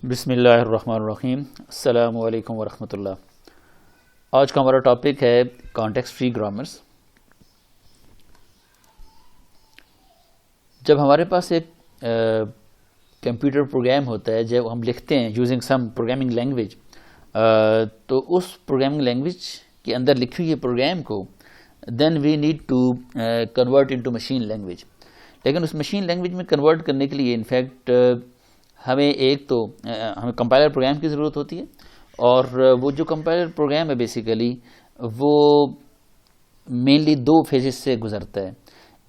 بسم اللہ الرحمن الرحیم. السلام علیکم ورحمۃ اللہ. آج کا ہمارا ٹاپک ہے کانٹیکسٹ فری گرامرز. جب ہمارے پاس ایک کمپیوٹر پروگرام ہوتا ہے، جب ہم لکھتے ہیں یوزنگ سم پروگرامنگ لینگویج، تو اس پروگرامنگ لینگویج کے اندر لکھی ہوئی پروگرام کو then we need to convert into machine language. لیکن اس مشین لینگویج میں کنورٹ کرنے کے لیے انفیکٹ ہمیں ہمیں کمپائلر پروگرام کی ضرورت ہوتی ہے. اور وہ جو کمپائلر پروگرام ہے بیسیکلی وہ مینلی دو فیزز سے گزرتا ہے.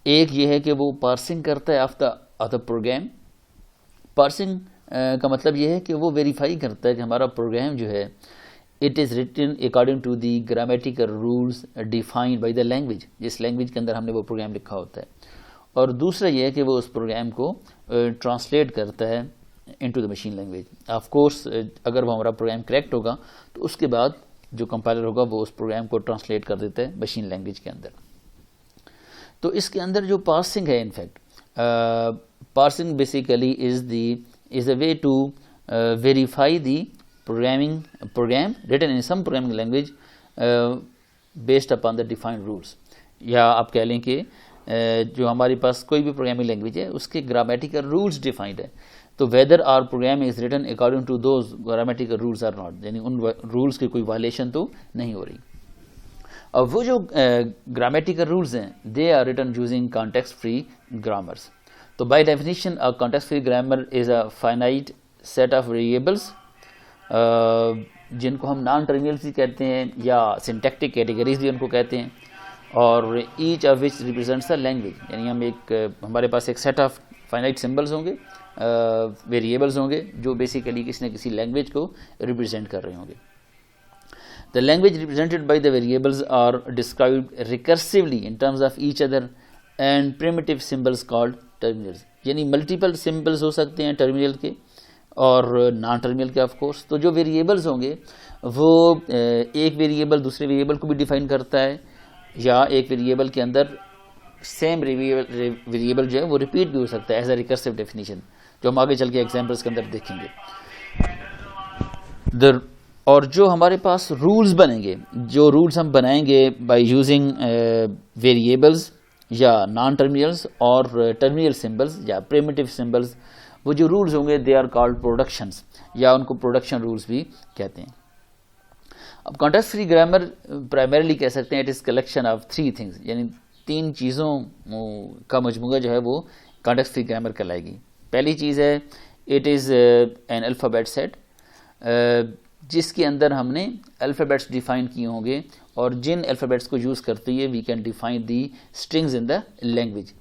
ایک یہ ہے کہ وہ پارسنگ کرتا ہے آف دا پروگرام. پارسنگ کا مطلب یہ ہے کہ وہ ویریفائی کرتا ہے کہ ہمارا پروگرام جو ہے it is written according to the grammatical rules defined by the language, جس لینگویج کے اندر ہم نے وہ پروگرام لکھا ہوتا ہے. اور دوسرا یہ ہے کہ وہ اس پروگرام کو ٹرانسلیٹ کرتا ہے into the machine language. Of course اگر وہ ہمارا پروگرام کریکٹ ہوگا تو اس کے بعد جو کمپائلر ہوگا وہ اس پروگرام کو ٹرانسلیٹ کر دیتا ہے مشین لینگویج کے اندر. تو اس کے اندر جو پارسنگ ہے، in fact parsing basically is a way to verify the program written in some programming language based upon the defined rules. یا آپ کہہ لیں کہ جو ہمارے پاس کوئی بھی پروگرامنگ لینگویج ہے اس کے گرامیٹیکل رولز ڈیفائنڈ ہے، تو whether are program is written according to those grammatical rules or not, یعنی ان رولز کی کوئی وائلیشن تو نہیں ہو رہی. اور وہ جو گرامیٹیکل رولز ہیں they are written using context free grammars. تو by definition context free grammar is a finite set of variables جن کو ہم نان ٹرمینلز بھی کہتے ہیں یا سنٹیکٹک کیٹیگریز بھی ان کو کہتے ہیں. اور each of which represents a language, یعنی ہمارے پاس ایک سیٹ آف فائنائٹ سمبلز ہوں گے، ویریبلز ہوں گے جو بیسیکلی کسی نہ کسی لینگویج کو ریپرزینٹ کر رہے ہوں گے. The language represented by the variables are described recursively in terms of each other and primitive symbols called terminals. یعنی ملٹیپل سمبلز ہو سکتے ہیں ٹرمینل کے اور نان ٹرمینل کے آف کورس. تو جو ویریبلز ہوں گے وہ ایک ویریبل دوسرے ویریبل کو بھی ڈیفائن کرتا ہے، یا ایک ویریبل کے اندر سیم ویریبل جو ہے وہ ریپیٹ بھی ہو سکتا ہے ایز اے ریکرسو ڈیفینیشن، جو ہم آگے چل کے ایگزامپلس کے اندر دیکھیں گے. اور جو ہمارے پاس رولز بنیں گے، جو رولز ہم بنائیں گے بائی یوزنگ ویریبلز یا نان ٹرمینلز اور ٹرمینل سمبلز یا پریمیٹیو سمبلز، وہ جو رولز ہوں گے دے آر کالڈ پروڈکشنز، یا ان کو پروڈکشن رولز بھی کہتے ہیں. اب کانٹیکسٹ فری گرامر پرائمریلی کہہ سکتے ہیں it is collection of three things, یعنی تین چیزوں کا مجموعہ جو ہے وہ کانٹیکسٹ فری گرامر کہلائے گی. پہلی چیز ہے it is an alphabet set, جس کے اندر ہم نے الفابیٹس ڈیفائن کیے ہوں گے، اور جن الفابیٹس کو یوز کرتے ہوئے we can define the strings in the language.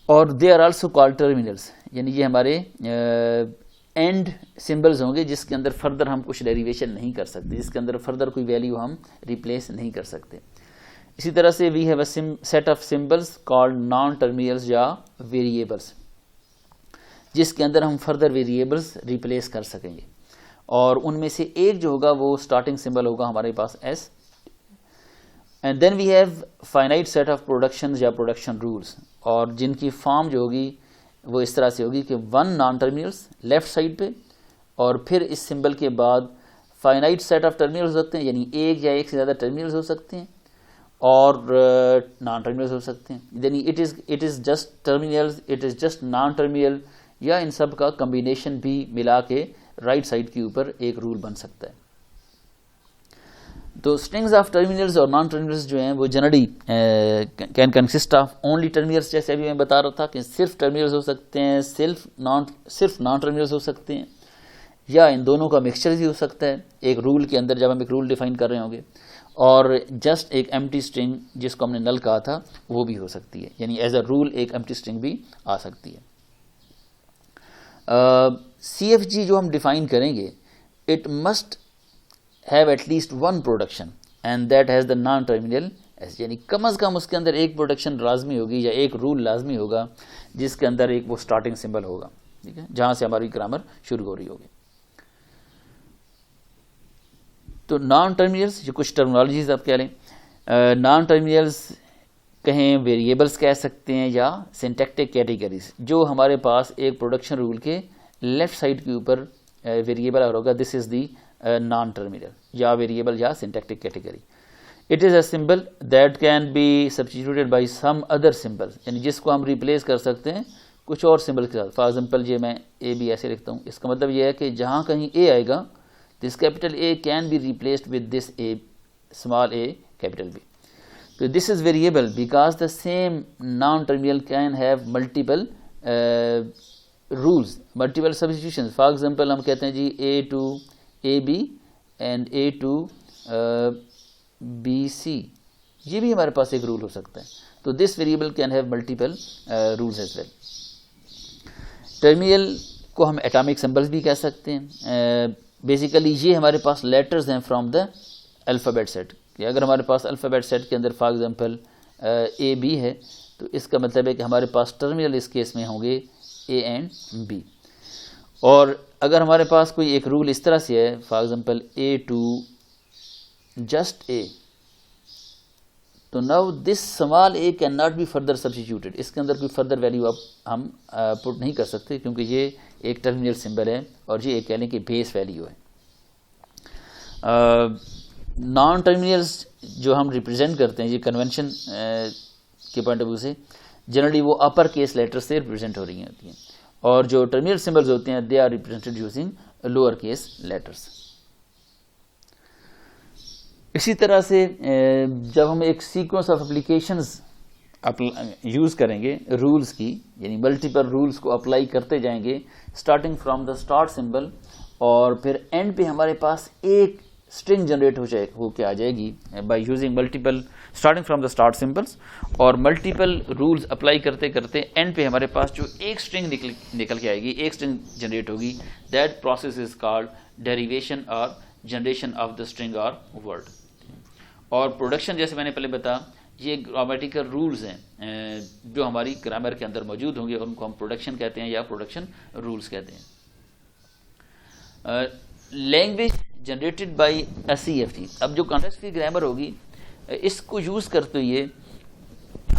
اور they are also called terminals, یعنی یہ ہمارے اینڈ سمبلز ہوں گے جس کے اندر فردر ہم کچھ ڈیریویشن نہیں کر سکتے، جس کے اندر فردر کوئی ویلیو ہم ریپلیس نہیں کر سکتے. اسی طرح سے we have a set of symbols called non terminals یا ویریبلس، جس کے اندر ہم فردر ویریبلس ریپلیس کر سکیں گے. اور ان میں سے ایک جو ہوگا وہ اسٹارٹنگ سمبل ہوگا ہمارے پاس S. And then we have finite set of productions یا پروڈکشن رولس، اور جن کی فارم جو ہوگی وہ اس طرح سے ہوگی کہ one non terminals left side پہ، اور پھر اس سمبل کے بعد فائنائٹ سیٹ آف ٹرمینلز ہوتے ہیں، یعنی ایک یا ایک سے زیادہ ٹرمینلز ہو سکتے ہیں اور نان ٹرمینلز ہو سکتے ہیں. یعنی it is just terminals, it is just naan terminal, یا ان سب کا کمبینیشن بھی ملا کے رائٹ سائڈ کے اوپر ایک رول بن سکتا ہے. تو اسٹرنگز آف ٹرمینلز اور نان ٹرمینلز جو ہیں وہ generally can consist of only terminals, جیسے ابھی میں بتا رہا تھا کہ صرف ٹرمینلز ہو سکتے ہیں، صرف نان ٹرمینلز ہو سکتے ہیں، یا ان دونوں کا مکسچر بھی ہو سکتا ہے. ایک رول کے اندر جب ہم ایک رول ڈیفائن کر رہے ہوں گے، اور جسٹ ایک ایمٹی اسٹرنگ جس کو ہم نے نل کہا تھا وہ بھی ہو سکتی ہے، یعنی ایز اے رول ایک ایمٹی اسٹرنگ بھی آ سکتی ہے. سی ایف جی جو ہم ڈیفائن کریں گے it must have at least one production and that has the non terminal S, یعنی کم از کم اس کے اندر ایک پروڈکشن لازمی ہوگی یا ایک رول لازمی ہوگا جس کے اندر ایک وہ اسٹارٹنگ سمبل ہوگا، ٹھیک ہے، جہاں سے ہماری گرامر شروع ہو رہی ہوگی. تو نان ٹرمینلز یہ کچھ ٹرمنالوجیز آپ کہہ لیں، نان ٹرمینلز کہیں ویریبلس کہہ سکتے ہیں یا سنٹیکٹک کیٹیگریز، جو ہمارے پاس ایک پروڈکشن رول کے لیفٹ سائڈ کے اوپر ویریبل اور ہوگا this is the non terminal یا ویریبل یا syntactic category. It is a symbol that can be substituted by some other symbol, یعنی جس کو ہم ریپلیس کر سکتے ہیں کچھ اور سمبل کے ساتھ. فار ایگزامپل یہ میں اے بی ایسے لکھتا ہوں, اس کا مطلب یہ ہے کہ جہاں کہیں اے آئے گا this capital A can be replaced with this A small A capital B. تو this is variable because the same non terminal can have multiple rules, multiple substitution. For example ہم کہتے ہیں جی A to A B and A to B C, یہ بھی ہمارے پاس ایک رول ہو سکتا ہے. تو this variable can have multiple rules as well. Terminal کو ہم ایٹامک سمبلز بھی کہہ سکتے ہیں. بیسیکلی یہ ہمارے پاس لیٹرز ہیں فرام دا الفابیٹ سیٹ, کہ اگر ہمارے پاس الفابیٹ سیٹ کے اندر فار ایگزامپل اے بی ہے تو اس کا مطلب ہے کہ ہمارے پاس ٹرمینل اس کیس میں ہوں گے اے اینڈ بی. اور اگر ہمارے پاس کوئی ایک رول اس طرح سے ہے for example A to just A, تو now this small A can not be further substituted, اس کے اندر کوئی فردر ویلیو اب ہم پٹ نہیں کر سکتے کیونکہ یہ ایک ٹرمینل سمبل ہے اور یہ ایک کہہ لیں کہ بیس ویلیو ہے. نان ٹرمینلز جو ہم ریپرزینٹ کرتے ہیں یہ کنونشن کے پوائنٹ آف ویو سے جنرلی وہ اپر کیس لیٹر سے ریپرزینٹ ہو رہی ہوتی ہیں, اور جو ٹرمینل سمبلز ہوتے ہیں they are represented using lower case letters. اسی طرح سے جب ہم ایک سیکوینس آف اپلیکیشنز یوز کریں گے رولز کی, یعنی ملٹیپل رولز کو اپلائی کرتے جائیں گے starting from the start symbol, اور پھر اینڈ پہ ہمارے پاس ایک اسٹرنگ جنریٹ ہو کے آ جائے گی by using multiple starting from the start symbols, اور ملٹیپل رولز اپلائی کرتے کرتے اینڈ پہ ہمارے پاس جو ایک اسٹرنگ نکل کے آئے گی, ایک اسٹرنگ جنریٹ ہوگی. That process is called derivation اور جنریشن آف دا اسٹرنگ اور ورڈ. اور پروڈکشن جیسے میں نے پہلے بتایا یہ گرامیٹیکل رولز ہیں جو ہماری گرامر کے اندر موجود ہوں گے, ان کو ہم پروڈکشن کہتے ہیں یا پروڈکشن رولز کہتے ہیں. Language generated by C F T, اب جو کانٹیکسٹ فری گرامر ہوگی اس کو یوز کرتے ہوئے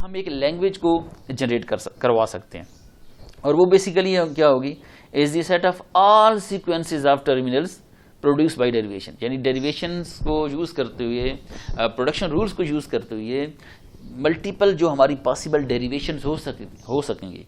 ہم ایک لینگویج کو جنریٹ کروا سکتے ہیں, اور وہ بیسیکلی کیا ہوگی is the set of all sequences of terminals produce by derivation, یعنی ڈیریویشنس کو یوز کرتے ہوئے پروڈکشن رولز کو یوز کرتے ہوئے ملٹیپل جو ہماری پاسبل ڈیریویشنز ہو سکیں گے,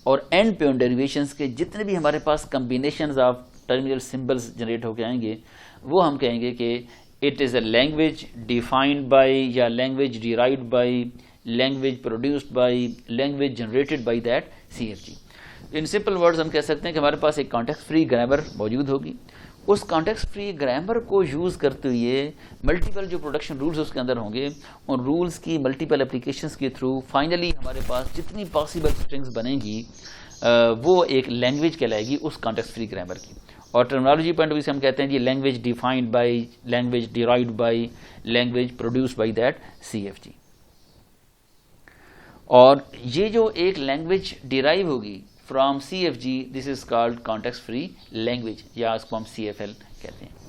اور اینڈ پہ ان ڈیریویشنز کے جتنے بھی ہمارے پاس combinations of terminal symbols generate ہو کے آئیں گے وہ ہم کہیں گے کہ it is a language defined by یا language derived by language produced by language generated by that C F G. In simple words ہم کہہ سکتے ہیں کہ ہمارے پاس ایک کانٹیکسٹ فری گرامر موجود ہوگی, اس کانٹیکسٹ فری گرامر کو یوز کرتے ہوئے ملٹیپل جو پروڈکشن رولز اس کے اندر ہوں گے ان رولز کی ملٹیپل اپلیکیشنز کے تھرو فائنلی ہمارے پاس جتنی پاسبل اسٹرنگز بنیں گی وہ ایک لینگویج کہلائے گی اس کانٹیکسٹ فری گرامر کی. اور ٹرمینالوجی پوائنٹ آف ویو سے ہم کہتے ہیں یہ language defined by language derived by language produced by that C F G. اور یہ جو ایک لینگویج ڈیرائیو ہوگی from C F G this is called context free language, یا اس کو ہم سی ایف ایل کہتے ہیں.